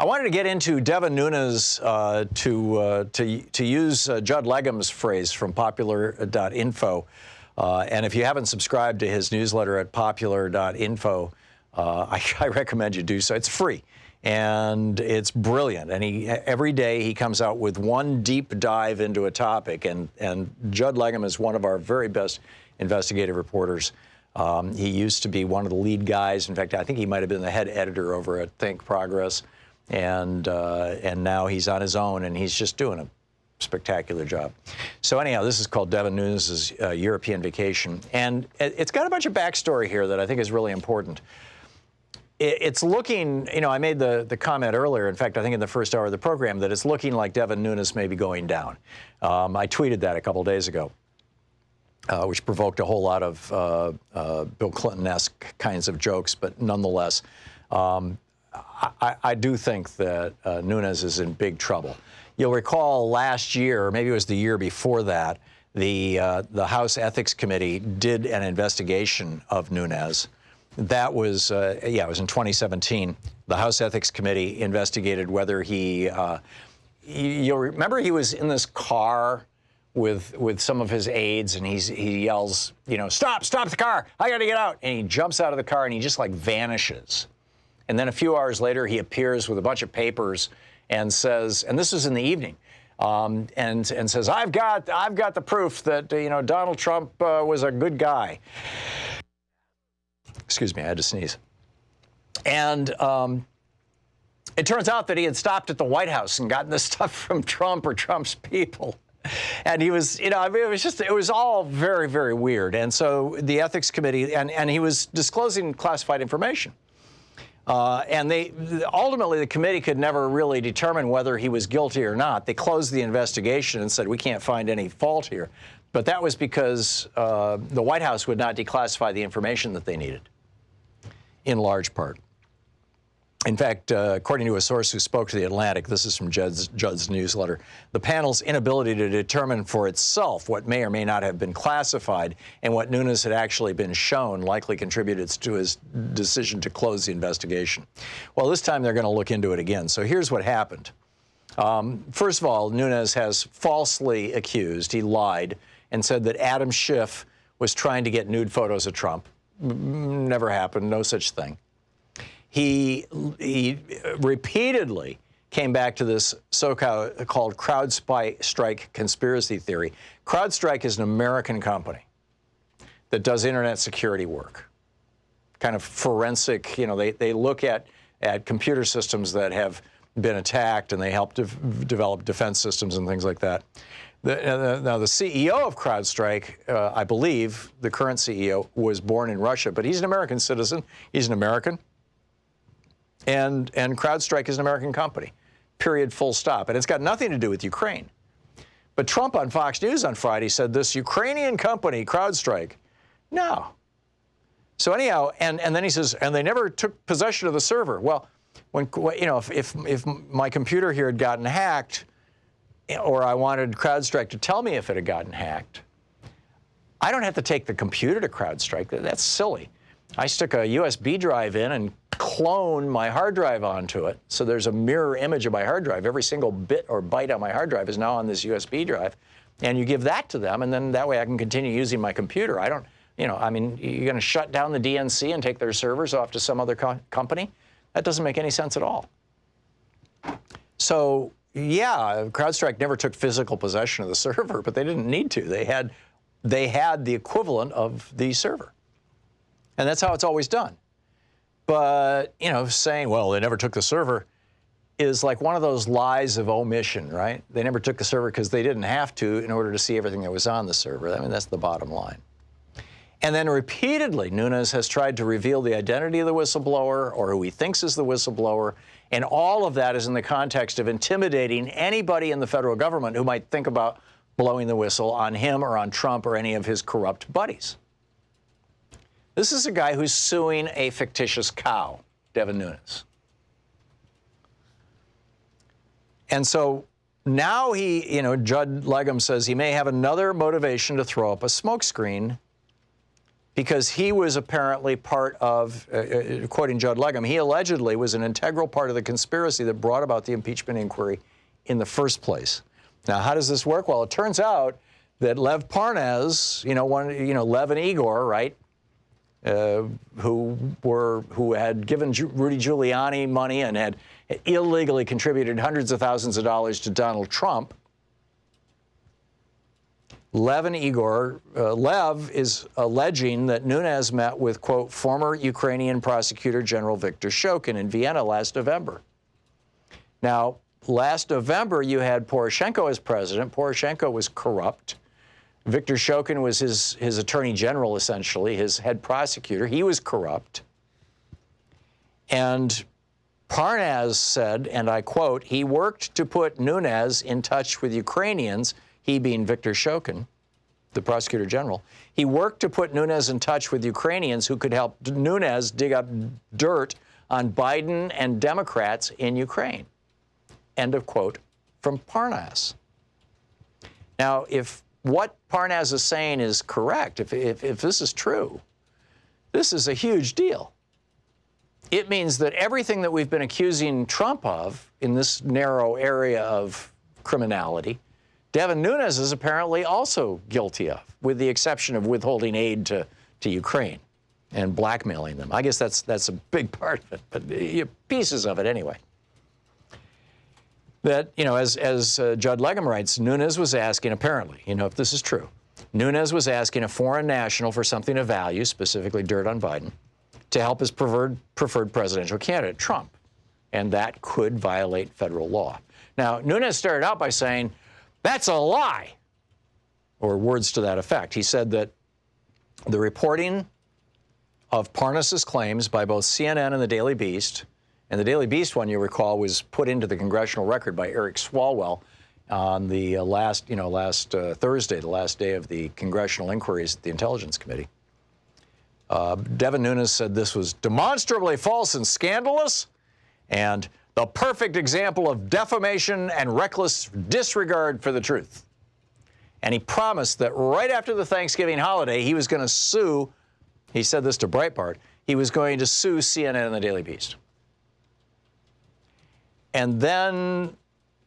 I wanted to get into Devin Nunes to use Judd Legum's phrase from popular.info. And if you haven't subscribed to his newsletter at popular.info, I recommend you do so. It's free and it's brilliant. And every day he comes out with one deep dive into a topic. And Judd Legum is one of our very best investigative reporters. He used to be one of the lead guys. In fact, I think he might have been the head editor over at Think Progress. And now he's on his own, and he's just doing a spectacular job. So anyhow, this is called Devin Nunes' European Vacation. And it's got a bunch of backstory here that I think is really important. It's looking, I made the comment earlier, in fact, I think in the first hour of the program, that it's looking like Devin Nunes may be going down. I tweeted that a couple days ago. Which provoked a whole lot of Bill Clinton-esque kinds of jokes, but nonetheless, I do think that Nunes is in big trouble. You'll recall last year, or maybe it was the year before that, the House Ethics Committee did an investigation of Nunes. That was, it was in 2017. The House Ethics Committee investigated whether you'll remember he was in this car with some of his aides, and he yells, stop the car, I gotta get out. And he jumps out of the car and he just like vanishes. And then a few hours later, he appears with a bunch of papers and says, and this was in the evening, and says, I've got the proof that, Donald Trump was a good guy. Excuse me, I had to sneeze. And it turns out that he had stopped at the White House and gotten this stuff from Trump or Trump's people. And he was, it was all very, very weird. And so the Ethics Committee, and he was disclosing classified information. And ultimately, the committee could never really determine whether he was guilty or not. They closed the investigation and said, we can't find any fault here. But that was because the White House would not declassify the information that they needed, in large part. In fact, according to a source who spoke to The Atlantic, this is from Judd's newsletter, the panel's inability to determine for itself what may or may not have been classified and what Nunes had actually been shown likely contributed to his decision to close the investigation. Well, this time they're going to look into it again. So here's what happened. First of all, Nunes has falsely accused, he lied, and said that Adam Schiff was trying to get nude photos of Trump. Never happened, no such thing. He repeatedly came back to this so-called CrowdStrike conspiracy theory. CrowdStrike is an American company that does internet security work, kind of forensic. They look at computer systems that have been attacked, and they help develop defense systems and things like that. Now, the CEO of CrowdStrike, I believe, the current CEO, was born in Russia, but he's an American citizen. He's an American. And CrowdStrike is an American company, period, full stop. And it's got nothing to do with Ukraine. But Trump on Fox News on Friday said this Ukrainian company, CrowdStrike, no. So anyhow, and then he says, and they never took possession of the server. Well, if my computer here had gotten hacked, or I wanted CrowdStrike to tell me if it had gotten hacked, I don't have to take the computer to CrowdStrike. That's silly. I stick a USB drive in and clone my hard drive onto it. So there's a mirror image of my hard drive. Every single bit or byte on my hard drive is now on this USB drive. And you give that to them, and then that way I can continue using my computer. I don't, you're going to shut down the DNC and take their servers off to some other company? That doesn't make any sense at all. So, yeah, CrowdStrike never took physical possession of the server, but they didn't need to. They had the equivalent of the server. And that's how it's always done. But, saying, well, they never took the server is like one of those lies of omission, right? They never took the server because they didn't have to in order to see everything that was on the server. I mean, that's the bottom line. And then repeatedly, Nunes has tried to reveal the identity of the whistleblower or who he thinks is the whistleblower. And all of that is in the context of intimidating anybody in the federal government who might think about blowing the whistle on him or on Trump or any of his corrupt buddies. This is a guy who's suing a fictitious cow, Devin Nunes. And so now Judd Legum says he may have another motivation to throw up a smokescreen because he was apparently part of, quoting Judd Legum, he allegedly was an integral part of the conspiracy that brought about the impeachment inquiry in the first place. Now, how does this work? Well, it turns out that Lev Parnas, Lev and Igor, right, who had given Rudy Giuliani money and had illegally contributed hundreds of thousands of dollars to Donald Trump. Lev and Igor, Lev is alleging that Nunes met with, quote, former Ukrainian Prosecutor General Viktor Shokin in Vienna last November. Now, last November, you had Poroshenko as president. Poroshenko was corrupt. Viktor Shokin was his attorney general, essentially, his head prosecutor. He was corrupt. And Parnas said, and I quote, he worked to put Nunes in touch with Ukrainians, he being Viktor Shokin, the prosecutor general. He worked to put Nunes in touch with Ukrainians who could help Nunes dig up dirt on Biden and Democrats in Ukraine. End of quote from Parnas. Now, if what Parnas is saying is correct, if this is true, this is a huge deal. It means that everything that we've been accusing Trump of in this narrow area of criminality, Devin Nunes is apparently also guilty of, with the exception of withholding aid to Ukraine and blackmailing them. I guess that's a big part of it, but pieces of it anyway. That, as Judd Legum writes, Nunes was asking, apparently, if this is true, Nunes was asking a foreign national for something of value, specifically dirt on Biden, to help his preferred presidential candidate, Trump. And that could violate federal law. Now, Nunes started out by saying, that's a lie, or words to that effect. He said that the reporting of Parnas's claims by both CNN and the Daily Beast, and the Daily Beast one, you recall, was put into the congressional record by Eric Swalwell on the last Thursday, the last day of the congressional inquiries at the Intelligence Committee. Devin Nunes said this was demonstrably false and scandalous, and the perfect example of defamation and reckless disregard for the truth. And he promised that right after the Thanksgiving holiday, he was going to sue, he said this to Breitbart, he was going to sue CNN and the Daily Beast. And then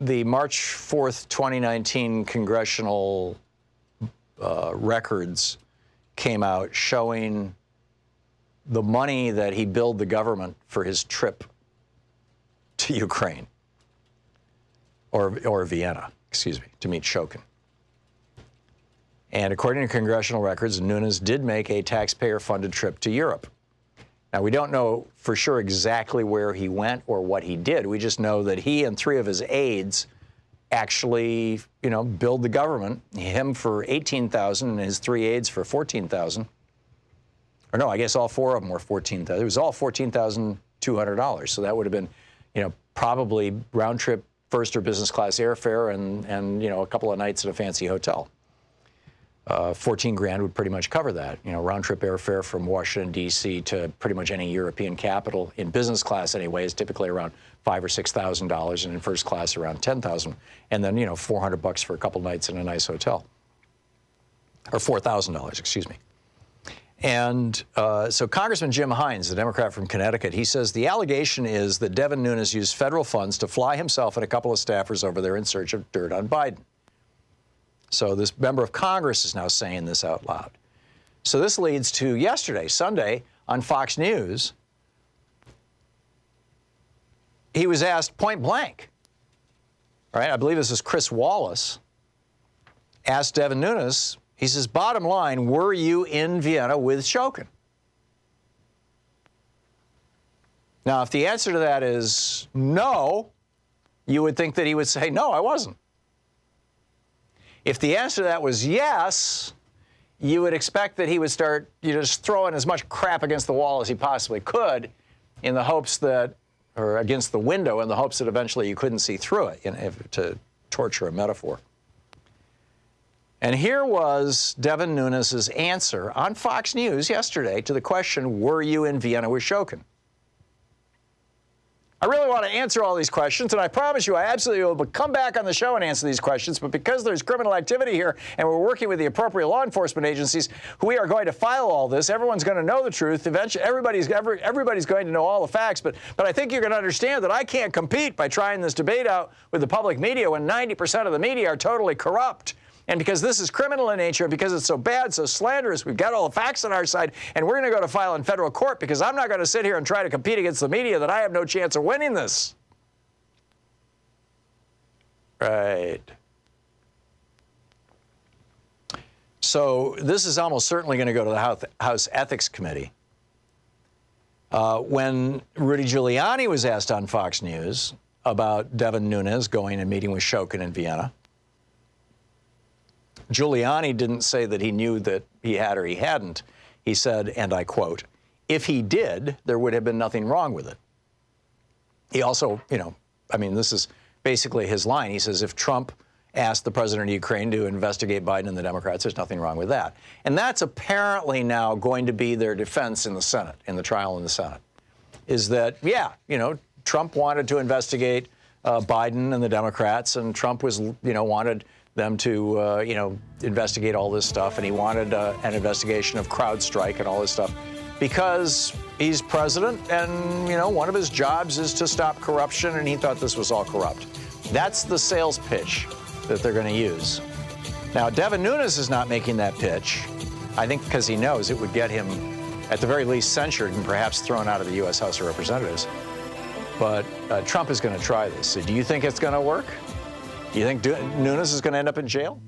the March 4th, 2019 congressional records came out showing the money that he billed the government for his trip to Ukraine, or Vienna, to meet Shokin. And according to congressional records, Nunes did make a taxpayer-funded trip to Europe. Now, we don't know for sure exactly where he went or what he did. We just know that he and three of his aides actually, billed the government, him for $18,000 and his three aides for $14,000. Or no, I guess all four of them were $14,000. It was all $14,200. So that would have been, probably round-trip first or business class airfare and a couple of nights at a fancy hotel. 14 grand would pretty much cover that. Round-trip airfare from Washington, D.C. to pretty much any European capital in business class anyway is typically around $5,000 or $6,000, and in first class around $10,000, and then $400 for a couple nights in a nice hotel, or $4,000, excuse me. And so Congressman Jim Hines, the Democrat from Connecticut, he says the allegation is that Devin Nunes used federal funds to fly himself and a couple of staffers over there in search of dirt on Biden. So this member of Congress is now saying this out loud. So this leads to yesterday, Sunday, on Fox News, he was asked point blank, right? I believe this is Chris Wallace, asked Devin Nunes, he says, bottom line, were you in Vienna with Shokin? Now, if the answer to that is no, you would think that he would say, no, I wasn't. If the answer to that was yes, you would expect that he would start just throwing as much crap against the wall as he possibly could in the hopes that, or against the window in the hopes that eventually you couldn't see through it, to torture a metaphor. And here was Devin Nunes' answer on Fox News yesterday to the question, were you in Vienna with Shokin? I really want to answer all these questions, and I promise you I absolutely will come back on the show and answer these questions, but because there's criminal activity here and we're working with the appropriate law enforcement agencies, we are going to file all this. Everyone's going to know the truth. Eventually, everybody's going to know all the facts, but I think you're going to understand that I can't compete by trying this debate out with the public media when 90% of the media are totally corrupt. And because this is criminal in nature, because it's so bad, so slanderous, we've got all the facts on our side, and we're going to go to file in federal court because I'm not going to sit here and try to compete against the media that I have no chance of winning this. Right. So this is almost certainly going to go to the House Ethics Committee. When Rudy Giuliani was asked on Fox News about Devin Nunes going and meeting with Shokin in Vienna, Giuliani didn't say that he knew that he had or he hadn't. He said, and I quote, if he did, there would have been nothing wrong with it. He also, this is basically his line. He says, if Trump asked the president of Ukraine to investigate Biden and the Democrats, there's nothing wrong with that. And that's apparently now going to be their defense in the Senate, in the trial in the Senate, is that, Trump wanted to investigate Biden and the Democrats, and Trump was, wanted them to, investigate all this stuff, and he wanted an investigation of CrowdStrike and all this stuff because he's president, and, one of his jobs is to stop corruption, and he thought this was all corrupt. That's the sales pitch that they're going to use. Now, Devin Nunes is not making that pitch, I think because he knows it would get him, at the very least, censured and perhaps thrown out of the U.S. House of Representatives. But Trump is going to try this. So do you think it's going to work? Do you think Nunes is going to end up in jail?